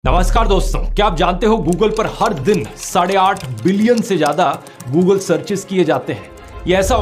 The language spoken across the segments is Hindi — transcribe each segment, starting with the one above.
नमस्कार दोस्तों, क्या आप जानते हो गूगल पर हर दिन 8.5 बिलियन से ज्यादा गूगल सर्चेस किए जाते हैं। ये ऐसा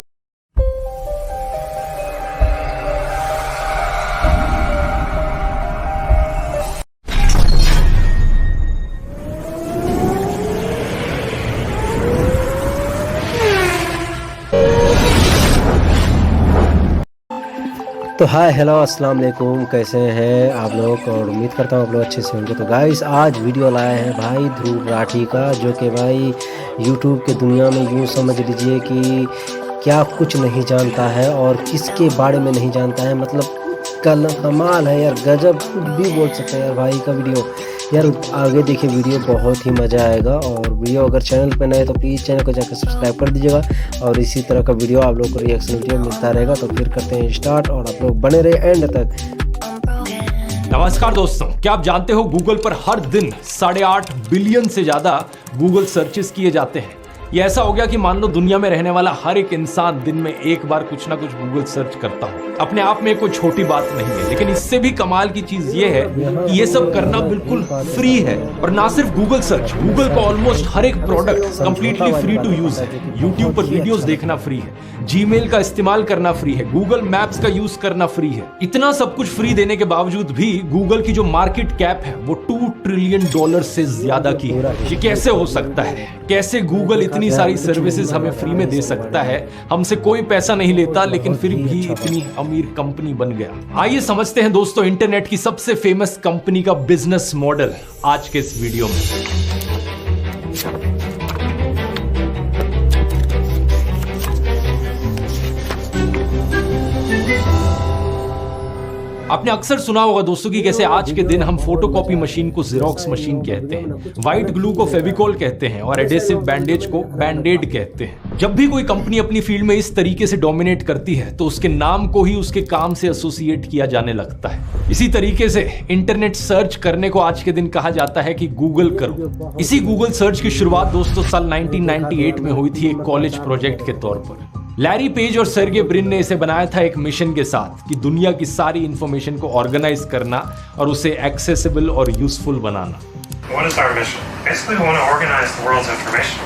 तो हाय हेलो अस्सलाम वालेकुम, कैसे हैं आप लोग। और उम्मीद करता हूँ आप लोग अच्छे से होंगे। तो गाइस आज वीडियो लाए हैं भाई ध्रुव राठी का, जो कि भाई यूट्यूब के दुनिया में यूँ समझ लीजिए कि क्या कुछ नहीं जानता है और किसके बारे में नहीं जानता है। मतलब कमाल है यार, गजब, कुछ भी बोल सकते हैं यार भाई का वीडियो। यार आगे देखिए, वीडियो बहुत ही मज़ा आएगा। और वीडियो अगर चैनल पे नए हैं तो प्लीज़ चैनल को जाकर सब्सक्राइब कर दीजिएगा। और इसी तरह का वीडियो आप लोग को रिएक्शन वीडियो मिलता रहेगा। तो फिर करते हैं स्टार्ट और आप लोग बने रहे एंड तक। नमस्कार दोस्तों, क्या आप जानते हो गूगल पर हर दिन 8.5 बिलियन से ज्यादा गूगल सर्चेस किए जाते हैं। ये ऐसा हो गया कि मान लो दुनिया में रहने वाला हर एक इंसान दिन में एक बार कुछ ना कुछ गूगल सर्च करता हो। अपने आप में कोई छोटी बात नहीं है, लेकिन इससे भी कमाल की चीज ये है कि ये सब करना बिल्कुल फ्री है। और ना सिर्फ गूगल सर्च, गूगल का ऑलमोस्ट हर एक product completely free to use है। यूट्यूब पर वीडियोस देखना फ्री है, जीमेल का इस्तेमाल करना फ्री है, गूगल मैप्स का यूज करना फ्री है। इतना सब कुछ फ्री देने के बावजूद भी गूगल की जो मार्केट कैप है वो $2 ट्रिलियन से ज्यादा की है। ये कैसे हो सकता है? कैसे गूगल इतनी सारी सर्विसेज हमें फ्री में दे सकता है? हमसे कोई पैसा नहीं लेता, लेकिन फिर भी इतनी अमीर कंपनी बन गया। आइए समझते हैं दोस्तों इंटरनेट की सबसे फेमस कंपनी का बिजनेस मॉडल आज के इस वीडियो में। आपने अक्सर सुना होगा दोस्तों कि कैसे आज के दिन हम फोटोकॉपी मशीन को जेरोक्स मशीन कहते हैं, व्हाइट ग्लू को फेविकॉल कहते हैं और एडेसिव बैंडेज को बैंडेड कहते हैं। जब भी कोई कंपनी अपनी फील्ड में इस तरीके से डोमिनेट करती है तो उसके नाम को ही उसके काम से एसोसिएट किया जाने लगता है। इसी तरीके से इंटरनेट सर्च करने को आज के दिन कहा जाता है कि गूगल करो। इसी गूगल सर्च की शुरुआत दोस्तों साल 1998 में हुई थी, एक कॉलेज प्रोजेक्ट के तौर पर। लैरी पेज और सर्गे ब्रिन ने इसे बनाया था एक मिशन के साथ कि दुनिया की सारी इंफॉर्मेशन को ऑर्गेनाइज करना और उसे एक्सेसिबल और useful banana. What is our mission? Basically, we want to organize the world's information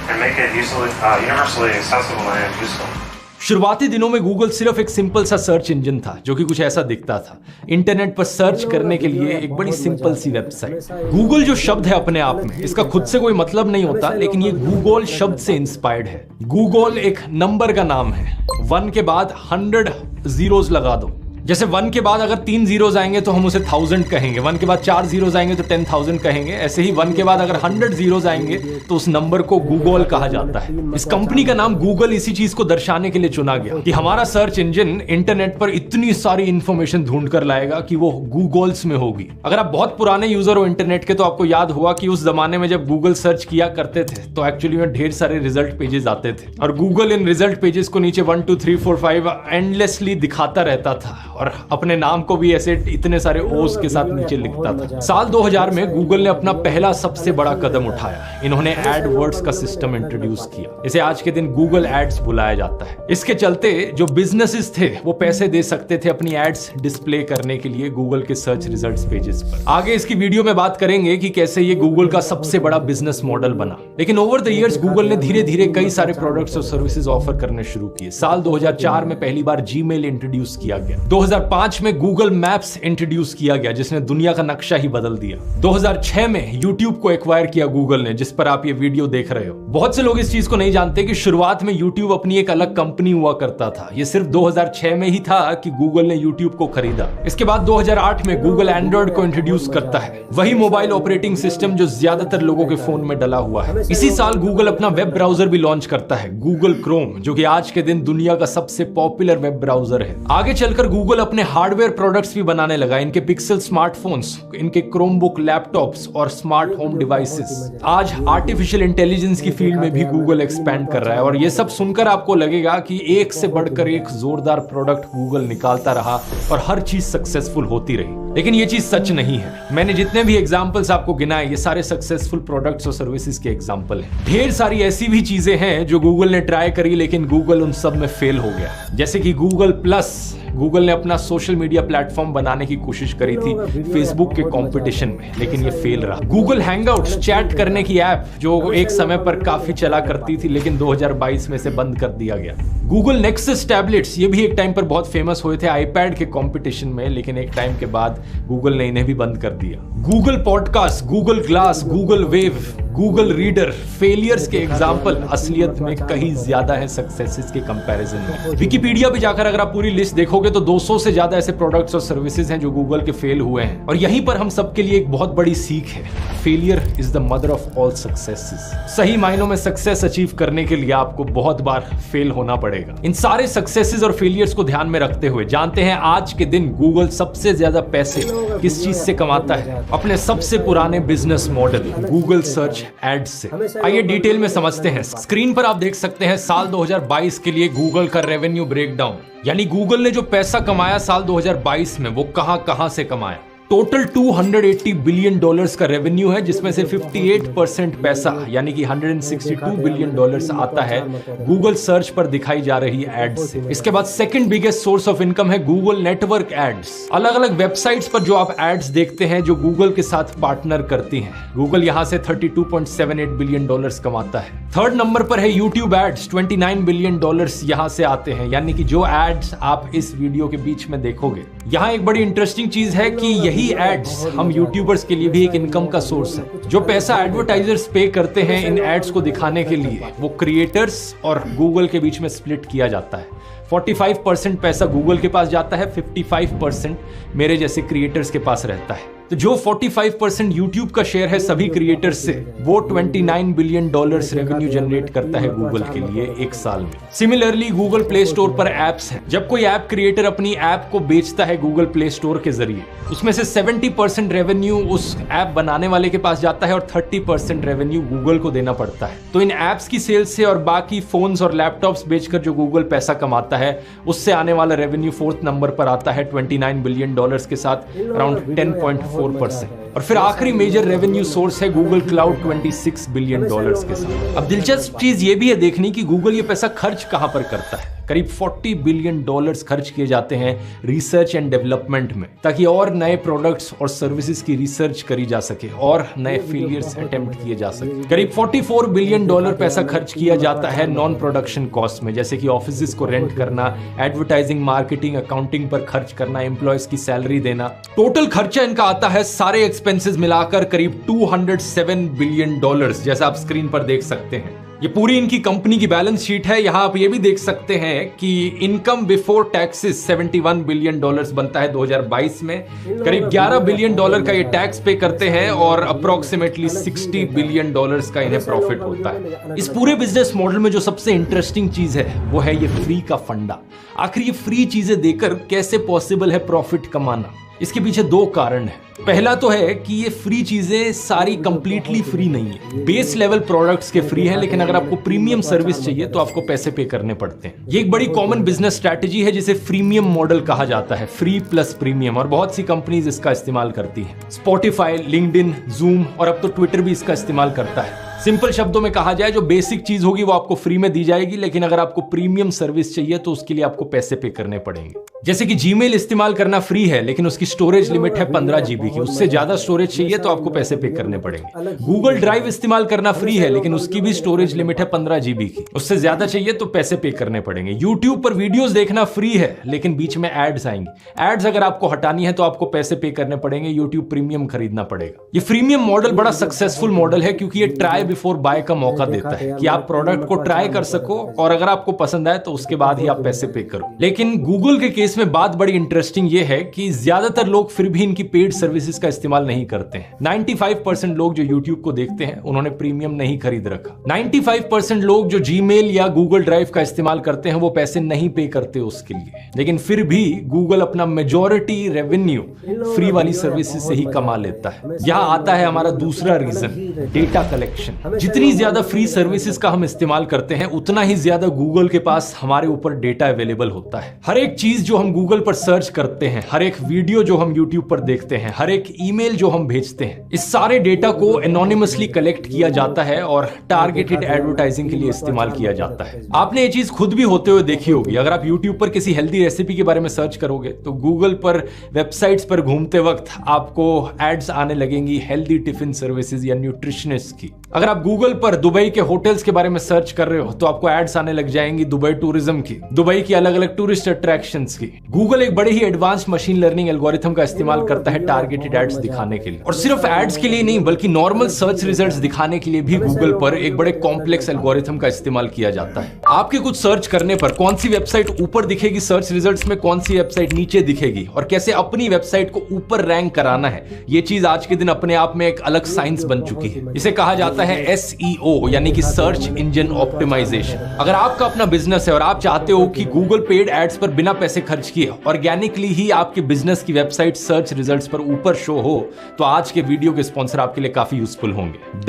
and make it universally accessible and useful. शुरुआती दिनों में गूगल सिर्फ एक सिंपल सा सर्च इंजन था, जो कि कुछ ऐसा दिखता था। इंटरनेट पर सर्च करने के लिए एक बड़ी सिंपल सी वेबसाइट। गूगल जो शब्द है अपने आप में, इसका खुद से कोई मतलब नहीं होता, लेकिन ये गूगल शब्द से इंस्पायर्ड है। गूगल एक नंबर का नाम है। 1 के बाद 100 जीरोस लगा दो। जैसे 1 के बाद अगर 3 जीरोस आएंगे तो हम उसे 1000 कहेंगे, 1 के बाद 4 जीरोस आएंगे तो 10,000 कहेंगे। ऐसे ही 1 के बाद अगर 100 जीरोस आएंगे तो उस नंबर को गूगल कहा जाता है। इस कंपनी का नाम गूगल इसी चीज को दर्शाने के लिए चुना गया कि हमारा सर्च इंजन इंटरनेट पर इतनी सारी इंफॉर्मेशन ढूंढ कर लाएगा कि वो गूगल्स में होगी। अगर आप बहुत पुराने यूजर हो इंटरनेट के तो आपको याद होगा कि उस जमाने में जब गूगल सर्च किया करते थे तो एक्चुअली में ढेर सारे रिजल्ट पेजेस आते थे और गूगल इन रिजल्ट पेजेस को नीचे 1 2 3 4 5 एंडलेसली दिखाता रहता था और अपने नाम को भी ऐसे इतने सारे ओस के साथ नीचे लिखता था। साल 2000 में गूगल ने अपना पहला सबसे बड़ा कदम उठाया। इन्होंने एडवर्ड्स का सिस्टम इंट्रोड्यूस किया। इसे आज के दिन गूगल एड्स बुलाया जाता है। इसके चलते जो बिजनेसेस थे वो पैसे दे सकते थे अपनी एड्स डिस्प्ले करने के लिए गूगल के सर्च रिजल्ट्स पेजेस पर। आगे इसकी वीडियो में बात करेंगे कि कैसे ये गूगल का सबसे बड़ा बिजनेस मॉडल बना। लेकिन ओवर द इयर्स गूगल ने धीरे धीरे कई सारे प्रोडक्ट्स और सर्विसेज ऑफर करने शुरू किए। साल 2004 में पहली बार जीमेल इंट्रोड्यूस किया गया। 2005 में गूगल मैप्स इंट्रोड्यूस किया गया, जिसने दुनिया का नक्शा ही बदल दिया। 2006 में यूट्यूब को एक्वायर किया गूगल ने, जिस पर आप ये वीडियो देख रहे हो। बहुत से लोग इस चीज को नहीं जानते कि शुरुआत में यूट्यूब अपनी एक अलग कंपनी हुआ करता था। ये सिर्फ 2006 में ही था कि गूगल ने यूट्यूब को खरीदा। इसके बाद 2008 में गूगल एंड्रॉइड को इंट्रोड्यूस करता है, वही मोबाइल ऑपरेटिंग सिस्टम जो ज्यादातर लोगों के फोन में डला हुआ है। इसी साल गूगल अपना वेब ब्राउजर भी लॉन्च करता है, गूगल क्रोम, जो कि आज के दिन दुनिया का सबसे पॉपुलर वेब ब्राउजर है। आगे चलकर गूगल अपने हार्डवेयर प्रोडक्ट्स भी बनाने लगा। इनके पिक्सल स्मार्टफोन्स, इनके क्रोमबुक लैपटॉप्स और स्मार्ट होम डिवाइसेस। आज आर्टिफिशियल इंटेलिजेंस की फील्ड में भी गूगल एक्सपैंड कर रहा है। और ये सब सुनकर आपको लगेगा कि एक से बढ़कर एक जोरदार प्रोडक्ट गूगल निकालता रहा और हर चीज सक्सेसफुल होती रही, लेकिन ये चीज सच नहीं है। मैंने जितने भी एग्जांपल्स आपको गिनाए ये सारे सक्सेसफुल प्रोडक्ट्स और सर्विसेज के एग्जांपल हैं। ढेर सारी ऐसी भी चीजें हैं जो गूगल ने ट्राई करी, लेकिन गूगल उन सब में फेल हो गया। जैसे कि गूगल प्लस, गूगल ने अपना सोशल मीडिया प्लेटफॉर्म बनाने की कोशिश करी थी फेसबुक के कंपटीशन में, लेकिन ये फेल रहा। गूगल हैंगआउट्स चैट करने की ऐप जो एक समय पर काफी चला करती थी, लेकिन 2022 में से बंद कर दिया गया। गूगल नेक्सस टैबलेट्स ये भी एक टाइम पर बहुत फेमस हुए थे आईपैड के कंपटीशन में, लेकिन एक टाइम के बाद गूगल ने इन्हें भी बंद कर दिया। Google podcast, Google glass, Google wave, Google reader failures के एग्जाम्पल असलियत में कहीं ज्यादा है सक्सेसेस के कंपैरिजन में। विकिपीडिया पे जाकर अगर आप पूरी लिस्ट देखोगे तो 200 से ज्यादा ऐसे प्रोडक्ट्स और सर्विसेज हैं जो गूगल के फेल हुए हैं, और यहीं पर हम सबके लिए एक बहुत बड़ी सीख है, failure is the mother of all successes. सही मायनों में सक्सेस अचीव करने के लिए आपको बहुत बार फेल होना पड़ेगा। इन सारे सक्सेसेस और फेलियर्स को ध्यान में रखते हुए जानते हैं आज के दिन गूगल सबसे ज्यादा पैसे किस चीज से कमाता है। अपने सबसे पुराने business model Google search ads से। आइए डिटेल में समझते हैं। स्क्रीन पर आप देख सकते हैं साल 2022 के लिए गूगल का रेवेन्यू ब्रेकडाउन, यानी गूगल ने जो पैसा कमाया साल 2022 में वो कहां से कमाया। टोटल $280 बिलियन का रेवेन्यू है, जिसमें से 58% पैसा यानी कि $162 बिलियन आता है गूगल सर्च पर दिखाई जा रही एड्स से। इसके बाद second biggest source of income है गूगल नेटवर्क एड्स। अलग अलग वेबसाइट्स पर जो आप एड्स देखते हैं जो गूगल के साथ पार्टनर करती हैं, गूगल यहां से $32.78 बिलियन कमाता है। थर्ड नंबर पर है यूट्यूब एड्स, $29 बिलियन यहां से आते हैं, यानी कि जो एड्स आप इस वीडियो के बीच में देखोगे। यहां एक बड़ी इंटरेस्टिंग चीज है कि यही एड्स हम यूट्यूबर्स के लिए भी एक इनकम का सोर्स है। जो पैसा एडवर्टाइजर्स पे करते हैं इन एड्स को दिखाने के लिए, वो क्रिएटर्स और गूगल के बीच में स्प्लिट किया जाता है। 45% पैसा गूगल के पास जाता है, 55% मेरे जैसे क्रिएटर्स के पास रहता है। तो जो 45% यूट्यूब का शेयर है सभी क्रिएटर्स से, वो $29 बिलियन रेवेन्यू जनरेट करता है गूगल के लिए एक साल में। सिमिलरली गूगल प्ले स्टोर पर एप्स हैं। जब कोई ऐप क्रिएटर अपनी ऐप को बेचता है गूगल प्ले स्टोर के जरिए, उसमें से 70% रेवेन्यू उस ऐप बनाने वाले के पास जाता है और 30% रेवेन्यू गूगल को देना पड़ता है। तो इन एप्स की सेल्स से और बाकी फोन्स और लैपटॉप्स बेचकर जो गूगल पैसा कमाता है, उससे आने वाला रेवेन्यू फोर्थ नंबर पर आता है $29 बिलियन के साथ अराउंड 10.4%। और फिर आखिरी मेजर रेवेन्यू सोर्स है गूगल क्लाउड, $26 बिलियन के साथ। अब दिलचस्प चीज ये भी है देखने की गूगल ये पैसा खर्च कहां पर करता है। करीब $40 बिलियन खर्च किए जाते हैं रिसर्च एंड डेवलपमेंट में, ताकि और नए प्रोडक्ट्स और सर्विसेज की रिसर्च करी जा सके और नए फेलियर्स अटेम्प्ट किए जा सके। करीब $44 बिलियन पैसा खर्च किया जाता है नॉन प्रोडक्शन कॉस्ट में, जैसे कि ऑफिसेज को रेंट करना, एडवर्टाइजिंग, मार्केटिंग, अकाउंटिंग पर खर्च करना, एम्प्लॉयज की सैलरी देना। टोटल खर्चा इनका आता है सारे एक्सपेंसेस मिलाकर करीब $207 बिलियन, जैसा आप स्क्रीन पर देख सकते हैं। ये पूरी इनकी कंपनी की बैलेंस शीट है। यहां आप ये भी देख सकते हैं कि इनकम बिफोर टैक्सेस $71 बिलियन बनता है 2022 में। करीब $11 बिलियन का ये टैक्स पे करते हैं और अप्रोक्सीमेटली $60 बिलियन का इन्हें प्रॉफिट होता है। इस पूरे बिजनेस मॉडल में जो सबसे इंटरेस्टिंग चीज है वो है ये फ्री का फंडा। आखिर ये फ्री चीजें देकर कैसे पॉसिबल है प्रॉफिट कमाना? इसके पीछे दो कारण है। पहला तो है कि ये फ्री चीजें सारी कंप्लीटली फ्री नहीं है। बेस लेवल प्रोडक्ट्स के फ्री है, लेकिन अगर आपको प्रीमियम सर्विस चाहिए तो आपको पैसे पे करने पड़ते हैं। ये एक बड़ी कॉमन बिजनेस स्ट्रैटेजी है जिसे फ्रीमियम मॉडल कहा जाता है, फ्री प्लस प्रीमियम, और बहुत सी कंपनीज इसका इस्तेमाल करती हैं। स्पॉटिफाई, लिंक्डइन, जूम और अब तो ट्विटर भी इसका इस्तेमाल करता है। सिंपल शब्दों में कहा जाए, जो बेसिक चीज होगी वो आपको फ्री में दी जाएगी, लेकिन अगर आपको प्रीमियम सर्विस चाहिए तो उसके लिए आपको पैसे पे करने पड़ेंगे। जैसे कि जीमेल इस्तेमाल करना फ्री है, लेकिन उसकी स्टोरेज लिमिट है 15 GB की। उससे ज्यादा स्टोरेज चाहिए तो आपको पैसे पे करने पड़ेंगे। गूगल ड्राइव इस्तेमाल करना फ्री है, लेकिन उसकी भी स्टोरेज लिमिट है 15 GB की। उससे ज्यादा चाहिए तो पैसे पे करने पड़ेंगे। यूट्यूब पर वीडियोस देखना फ्री है, लेकिन बीच में एड्स आएंगे। एड्स अगर आपको हटानी है तो आपको पैसे पे करने पड़ेंगे, यूट्यूब प्रीमियम खरीदना पड़ेगा। ये फ्रीमियम मॉडल बड़ा सक्सेसफुल मॉडल है, क्योंकि ये ट्राई बिफोर बाय का मौका देता है कि आप प्रोडक्ट को ट्राई कर सको और अगर आपको पसंद आए तो उसके बाद ही आप पैसे पे करो। लेकिन गूगल के केस में बात बड़ी इंटरेस्टिंग ये है कि ज्यादातर लोग फिर भी इनकी पेड सर्विसेज का इस्तेमाल नहीं करते हैं। 95% लोग जो YouTube को देखते हैं उन्होंने प्रीमियम नहीं खरीद रखा। 95% लोग जो जीमेल या गूगल ड्राइव का इस्तेमाल करते हैं वो पैसे नहीं पे करते उसके लिए, लेकिन फिर भी गूगल अपना मेजॉरिटी रेवेन्यू फ्री वाली सर्विसेज से ही कमा लेता है। यहां आता है हमारा दूसरा रीजन, डेटा कलेक्शन। नहीं। जितनी ज्यादा फ्री सर्विसेज का हम इस्तेमाल करते हैं उतना ही ज्यादा गूगल के पास हमारे ऊपर डेटा अवेलेबल होता है। हर एक चीज जो हम गूगल पर सर्च करते हैं, हर एक वीडियो जो हम यूट्यूब पर देखते हैं, हर एक ईमेल जो हम भेजते हैं, इस सारे डेटा को एनोनिमसली कलेक्ट किया जाता है और टारगेटेड एडवर्टाइजिंग के लिए इस्तेमाल किया जाता है। आपने ये चीज खुद भी होते हुए देखी होगी। अगर आप यूट्यूब पर किसी हेल्दी रेसिपी के बारे में सर्च करोगे तो गूगल पर वेबसाइट्स पर घूमते वक्त आपको एड्स आने लगेंगी हेल्दी टिफिन सर्विसेज या न्यूट्रिशनिस्ट की। अगर आप गूगल पर दुबई के होटल्स के बारे में सर्च कर रहे हो तो आपको एड्स आने लग जाएंगी दुबई टूरिज्म की, दुबई की अलग अलग टूरिस्ट अट्रैक्शंस की। गूगल एक बड़े ही एडवांस्ड मशीन लर्निंग एल्गोरिथम का इस्तेमाल करता है टारगेटेड एड्स दिखाने के लिए, और सिर्फ एड्स के लिए नहीं बल्कि नॉर्मल सर्च रिजल्ट्स दिखाने के लिए भी गूगल पर एक बड़े कॉम्प्लेक्स एल्गोरिथम का इस्तेमाल किया जाता है। आपके कुछ सर्च करने पर कौन सी वेबसाइट ऊपर दिखेगी सर्च रिजल्ट्स में, कौन सी वेबसाइट नीचे दिखेगी, और कैसे अपनी वेबसाइट को ऊपर रैंक कराना है, ये चीज आज के दिन अपने आप में एक अलग साइंस बन चुकी है। इसे कहा जाता है SEO यानी कि सर्च इंजन ऑप्टिमाइजेशन। अगर आपका अपना बिजनेस है और आप चाहते हो कि गूगल पेड एड्स पर बिना पैसे खर्च किए ऑर्गेनिकली ही आपके बिजनेस की वेबसाइट सर्च रिजल्ट्स पर ऊपर शो हो, तो आज के वीडियो के स्पॉन्सर आपके लिए काफी यूजफुल होंगे।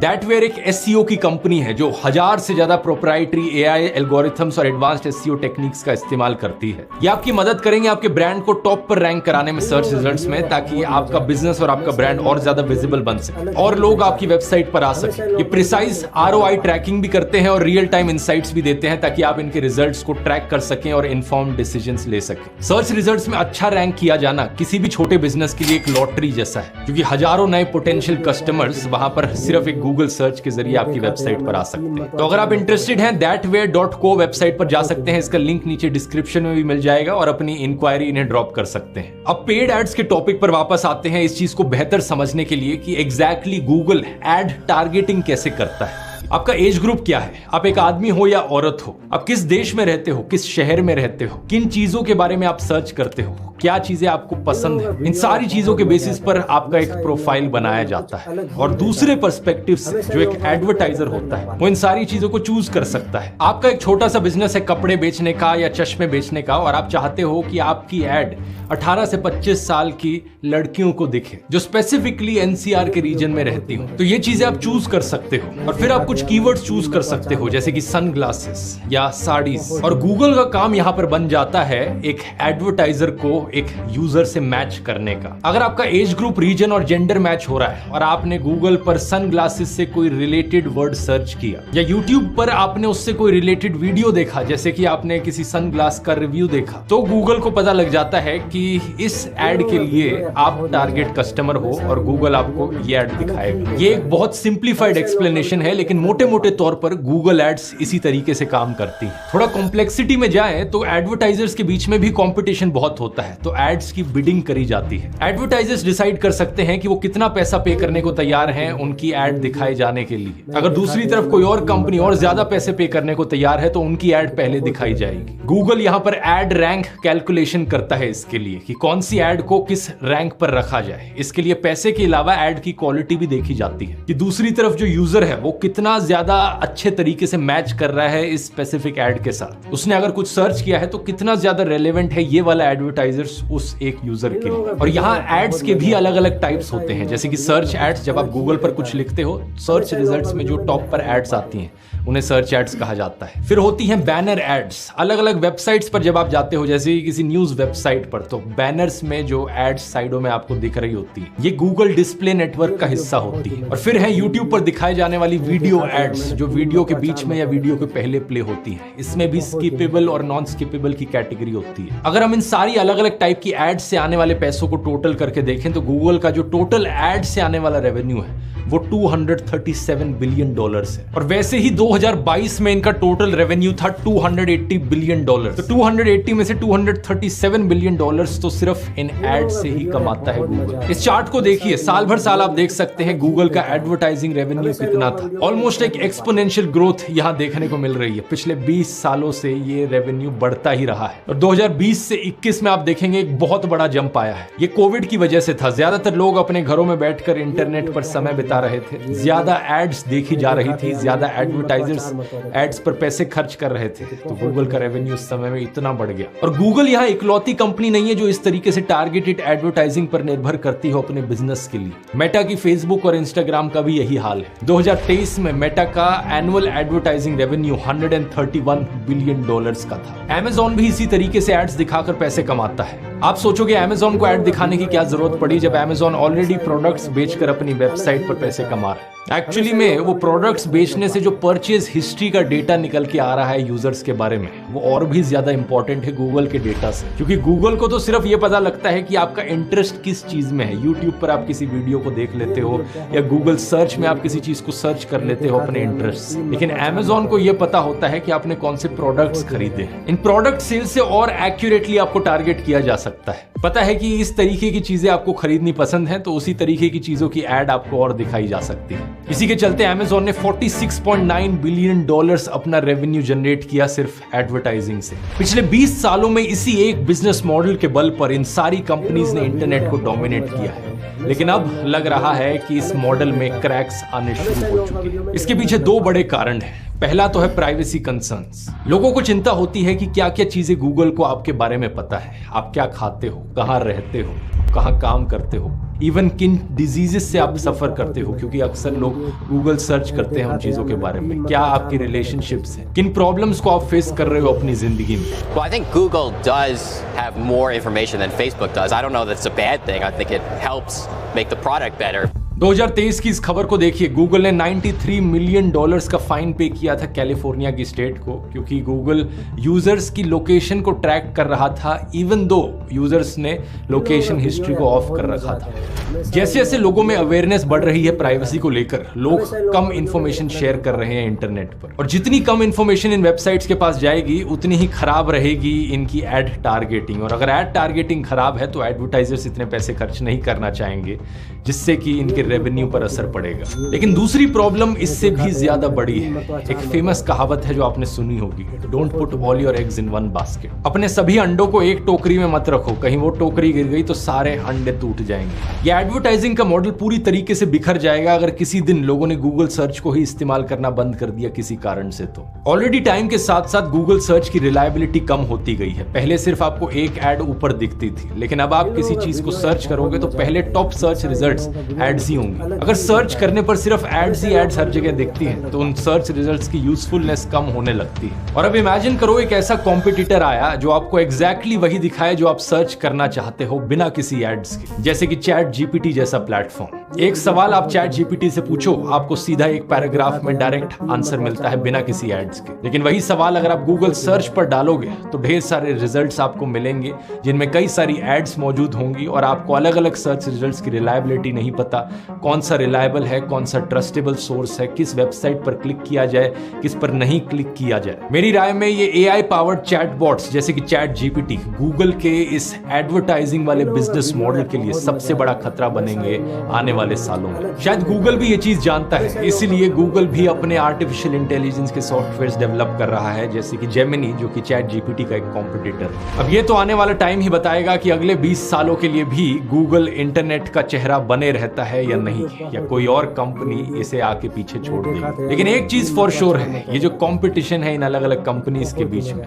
दैटवेयर एक SEO की कंपनी है जो 1000 से ज्यादा प्रोप्राइटरी AI एल्गोरिथम्स और एडवांस्ड SEO टेक्निक्स का इस्तेमाल करती है। ये आपकी मदद करेंगे आपके ब्रांड को टॉप पर रैंक कराने में सर्च रिजल्ट्स में, ताकि आपका बिजनेस और आपका ब्रांड और ज्यादा विजिबल बन सके और लोग आपकी वेबसाइट पर आ सके। ये प्रिसाइज ROI ट्रैकिंग भी करते हैं और रियल टाइम इंसाइट्स भी देते हैं ताकि आप इनके रिजल्ट्स को ट्रैक कर सकें और इन्फॉर्म्ड डिसीजंस ले सकें। सर्च रिजल्ट्स में अच्छा रैंक किया जाना किसी भी छोटे बिजनेस के लिए एक लॉटरी जैसा है, क्योंकि हजारों नए पोटेंशियल कस्टमर्स वहां पर सिर्फ एक गूगल सर्च के जरिए आपकी वेबसाइट पर आ सकते हैं। तो अगर आप इंटरेस्टेड हैं thatware.co वेबसाइट पर जा सकते हैं, इसका लिंक नीचे डिस्क्रिप्शन में भी मिल जाएगा और अपनी इंक्वायरी इन्हें ड्रॉप कर सकते हैं। अब पेड एड्स के टॉपिक पर वापस आते हैं, इस चीज को बेहतर समझने के लिए कि एग्जैक्टली गूगल एड टारगेटिंग कैसे करता है। आपका एज ग्रुप क्या है, आप एक आदमी हो या औरत हो, आप किस देश में रहते हो, किस शहर में रहते हो, किन चीजों के बारे में आप सर्च करते हो, क्या चीजें आपको पसंद है, इन सारी चीजों के बेसिस पर आपका एक प्रोफाइल बनाया जाता है। और दूसरे पर्सपेक्टिव से जो एक एडवर्टाइजर होता है वो इन सारी चीजों को चूज कर सकता है। आपका एक छोटा सा बिजनेस है कपड़े बेचने का या चश्मे बेचने का, और आप चाहते हो कि आपकी एड 18 से 25 साल की लड़कियों को दिखे जो स्पेसिफिकली NCR के रीजन में रहती हो, तो ये चीजें आप चूज कर सकते हो। और फिर आप कुछ कीवर्ड्स चूज कर सकते हो जैसे कि सनग्लासेस या साड़ीज, और गूगल का काम यहां पर बन जाता है एक एडवर्टाइजर को एक यूजर से मैच करने का। अगर आपका एज ग्रुप, रीजन और जेंडर मैच हो रहा है और आपने गूगल पर सनग्लासेस से कोई रिलेटेड वर्ड सर्च किया, या यूट्यूब पर आपने उससे कोई रिलेटेड वीडियो देखा जैसे कि आपने किसी सनग्लास का रिव्यू देखा, तो गूगल को पता लग जाता है कि इस एड के लिए आप टारगेट कस्टमर हो और गूगल आपको ये एड दिखाएगा। ये एक बहुत सिंप्लीफाइड एक्सप्लेनेशन है, लेकिन मोटे मोटे तौर पर गूगल एड्स इसी तरीके से काम करती है। थोड़ा कॉम्प्लेक्सिटी में जाए तो एडवर्टाइजर्स के बीच में भी कंपटीशन बहुत होता है, तो एड्स की बिडिंग करी जाती है। एडवर्टाइजर्स डिसाइड कर सकते हैं कि वो कितना पैसा पे करने को तैयार हैं उनकी एड दिखाए जाने के लिए। अगर दूसरी तरफ कोई और कंपनी और ज्यादा पैसे पे करने को तैयार है तो उनकी एड पहले दिखाई जाएगी। गूगल यहाँ पर एड रैंक कैलकुलेशन करता है इसके लिए कि कौन सी एड को किस रैंक पर रखा जाए। इसके लिए पैसे के अलावा एड की क्वालिटी भी देखी जाती है कि दूसरी तरफ जो यूजर है वो कितना ज्यादा अच्छे तरीके से मैच कर रहा है इस स्पेसिफिक एड के साथ। उसने अगर कुछ सर्च किया है तो कितना ज्यादा रेलेवेंट है ये वाला एडवर्टाइजर्स उस एक यूजर के लिए। और यहाँ एड्स के भी अलग अलग टाइप्स होते हैं, जैसे कि सर्च एड्स। जब आप गूगल पर कुछ लिखते हो, सर्च रिजल्ट्स में जो टॉप पर एड्स आती हैं उन्हें सर्च एड्स कहा जाता है। फिर होती हैं बैनर एड्स। अलग अलग वेबसाइट्स पर जब आप जाते हो, जैसे कि किसी न्यूज वेबसाइट पर, तो बैनर्स में जो एड्स साइडों में आपको दिख रही होती है ये गूगल डिस्प्ले नेटवर्क का हिस्सा होती है। और फिर है यूट्यूब पर दिखाए जाने वाली वीडियो एड्स, जो वीडियो के बीच में या वीडियो के पहले प्ले होती है। इसमें भी स्किपेबल और नॉन स्किपेबल की कैटेगरी होती है। अगर हम इन सारी अलग अलग टाइप की एड्स से आने वाले पैसों को टोटल करके देखें तो गूगल का जो टोटल एड से आने वाला रेवेन्यू है वो $237 बिलियन है। और वैसे ही 2022 में इनका टोटल रेवेन्यू था $280 बिलियन। तो 280 में से $237 बिलियन तो सिर्फ इन एड से ही कमाता है गूगल। इस चार्ट को देखिए, साल भर साल आप देख सकते हैं गूगल का एडवर्टाइजिंग रेवेन्यू कितना था। ऑलमोस्ट एक एक्सपोनेंशियल ग्रोथ यहाँ देखने को मिल रही है। पिछले 20 सालों से ये रेवेन्यू बढ़ता ही रहा है और 2020 से 21 में आप देखेंगे एक बहुत बड़ा जंप आया है। ये कोविड की वजह से था। ज्यादातर लोग अपने घरों में बैठकर इंटरनेट पर समय बिता रहे थे, ज्यादा एड्स देखी जा रही थी, ज्यादा एडवर्टाइजर्स एड्स पर पैसे खर्च कर रहे थे, तो गूगल का रेवेन्यू उस समय में इतना बढ़ गया। और गूगल यहाँ इकलौती कंपनी नहीं है जो इस तरीके से टारगेटेड एडवर्टाइजिंग पर निर्भर करती हो अपने बिजनेस के लिए। मेटा की फेसबुक और इंस्टाग्राम का भी यही हाल है। 2023 में मेटा का एनुअल एडवर्टाइजिंग रेवेन्यू $131 बिलियन का था। अमेज़न भी इसी तरीके से एड्स दिखाकर पैसे कमाता है। आप सोचोगे अमेज़न को ऐड दिखाने की क्या जरूरत पड़ी जब अमेज़न ऑलरेडी प्रोडक्ट्स बेचकर अपनी वेबसाइट पर पैसे कमा रहा है। एक्चुअली में वो प्रोडक्ट्स बेचने से जो परचेज हिस्ट्री का डेटा निकल के आ रहा है यूजर्स के बारे में, वो और भी ज्यादा इंपॉर्टेंट है गूगल के डेटा से, क्योंकि गूगल को तो सिर्फ ये पता लगता है कि आपका इंटरेस्ट किस चीज में है। यूट्यूब पर आप किसी वीडियो को देख लेते हो या गूगल सर्च में आप किसी चीज को सर्च कर लेते हो अपने इंटरेस्ट से, लेकिन अमेज़न को ये पता होता है कि आपने कौन से प्रोडक्ट्स खरीदे हैं। इन प्रोडक्ट सेल से और एक्यूरेटली आपको टारगेट किया जा सकता है। पता है कि इस तरीके की चीजें आपको खरीदनी पसंद है, तो उसी तरीके की चीजों की एड आपको और दिखाई जा सकती है। इसी के चलते अमेज़न ने $46.9 बिलियन अपना रेवेन्यू जनरेट किया सिर्फ एडवर्टाइजिंग से। पिछले 20 सालों में इसी एक बिजनेस मॉडल के बल पर इन सारी कंपनीज ने इंटरनेट को डोमिनेट किया है, लेकिन अब लग रहा है कि इस मॉडल में क्रैक्स आने शुरू हो चुके हैं। इसके पीछे दो बड़े कारण हैं। पहला तो है प्राइवेसी कंसर्न्स। लोगों को चिंता होती है कि क्या क्या चीजें गूगल को आपके बारे में पता है, आप क्या खाते हो, कहाँ रहते हो, कहाँ काम करते हो, इवन किन डिजीजेस से आप सफर करते हो, क्योंकि अक्सर लोग गूगल सर्च करते हैं उन चीजों के बारे में। क्या आपकी रिलेशनशिप्स हैं, किन प्रॉब्लम्स को आप फेस कर रहे हो अपनी जिंदगी में। Well, I think Google does have more information than Facebook does. I don't know that it's a bad thing. I think it helps make the product better. 2023 की इस खबर को देखिए। गूगल ने $93 मिलियन का फाइन पे किया था कैलिफोर्निया की स्टेट को, क्योंकि गूगल यूजर्स की लोकेशन को ट्रैक कर रहा था, इवन दो यूजर्स ने लोकेशन हिस्ट्री को ऑफ कर रखा था। जैसे जैसे लोगों में अवेयरनेस बढ़ रही है प्राइवेसी को लेकर, लोग कम इंफॉर्मेशन शेयर कर रहे हैं इंटरनेट पर, और जितनी कम इंफॉर्मेशन इन वेबसाइट्स के पास जाएगी उतनी ही खराब रहेगी इनकी एड टारगेटिंग। और अगर एड टारगेटिंग खराब है तो एडवर्टाइजर्स इतने पैसे खर्च नहीं करना चाहेंगे, जिससे कि इनके रेवेन्यू पर असर पड़ेगा। लेकिन दूसरी प्रॉब्लम इससे भी ज्यादा बड़ी है। एक फेमस कहावत है जो आपने सुनी होगी, don't put all your eggs in one basket. अपने सभी अंडों को एक टोकरी में मत रखो, कहीं वो टोकरी गिर गई तो सारे अंडे टूट जाएंगे। ये एडवर्टाइजिंग का मॉडल पूरी तरीके से बिखर जाएगा अगर किसी दिन लोगों ने गूगल सर्च को ही इस्तेमाल करना बंद कर दिया किसी कारण से। तो ऑलरेडी टाइम के साथ साथ गूगल सर्च की रिलायबिलिटी कम होती गई है। पहले सिर्फ आपको एक एड ऊपर दिखती थी, लेकिन अब आप किसी चीज को सर्च करोगे तो पहले टॉप सर्च रिजल्ट्स एड्स ही होंगे। अगर सर्च करने पर सिर्फ एड्स ही एड्स हर जगह दिखती हैं, तो उन सर्च रिजल्ट्स की यूजफुलनेस कम होने लगती है। और अब इमेजिन करो एक ऐसा कॉम्पिटिटर आया जो आपको एग्जैक्टली वही दिखाए जो आप सर्च करना चाहते हो बिना किसी एड्स के, जैसे कि चैट जीपीटी जैसा प्लेटफॉर्म। एक सवाल आप चैट जीपीटी से पूछो, आपको सीधा एक पैराग्राफ में डायरेक्ट आंसर मिलता है बिना किसी एड्स के। लेकिन वही सवाल अगर आप गूगल सर्च पर डालोगे तो ढेर सारे रिजल्ट्स आपको मिलेंगे जिनमें कई सारी एड्स मौजूद होंगी, और आपको अलग अलग सर्च रिजल्ट्स की रिलायबिलिटी नहीं पता, कौन सा रिलायबल है, कौन सा ट्रस्टेबल सोर्स है, किस वेबसाइट पर क्लिक किया जाए, किस पर नहीं क्लिक किया जाए। मेरी राय में ये एआई पावर्ड चैटबॉट्स जैसे कि चैट जीपीटी गूगल के इस एडवर्टाइजिंग वाले बिजनेस मॉडल के लिए सबसे बड़ा खतरा बनेंगे आने वाले सालों में। शायद गूगल भी ये चीज जानता है, इसीलिए गूगल भी अपने आर्टिफिशियल इंटेलिजेंस के सॉफ्टवेयर डेवलप कर रहा है, जैसे कि जेमिनी जो कि चैट जीपीटी का एक कॉम्पिटिटर। अब ये तो आने वाला टाइम ही बताएगा कि अगले 20 सालों के लिए भी गूगल इंटरनेट का चेहरा बने रहता है या नहीं, या कोई और कंपनी इसे आके पीछे छोड़ देगी। लेकिन एक चीज फॉर श्योर है, ये जो कंपटीशन है इन अलग अलग कंपनीज के बीच में,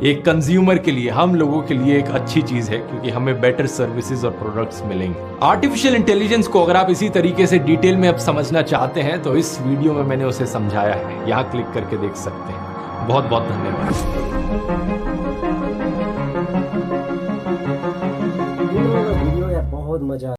एक कंज्यूमर के लिए, हम लोगों के लिए एक अच्छी चीज है, क्योंकि हमें बेटर सर्विसेज और प्रोडक्ट्स मिलेंगे। आर्टिफिशियल इंटेलिजेंस को अगर आप इसी तरीके से डिटेल में अब समझना चाहते हैं तो इस वीडियो में मैंने उसे समझाया है, यहाँ क्लिक करके देख सकते हैं। बहुत बहुत धन्यवाद। वीडियो यार बहुत मजा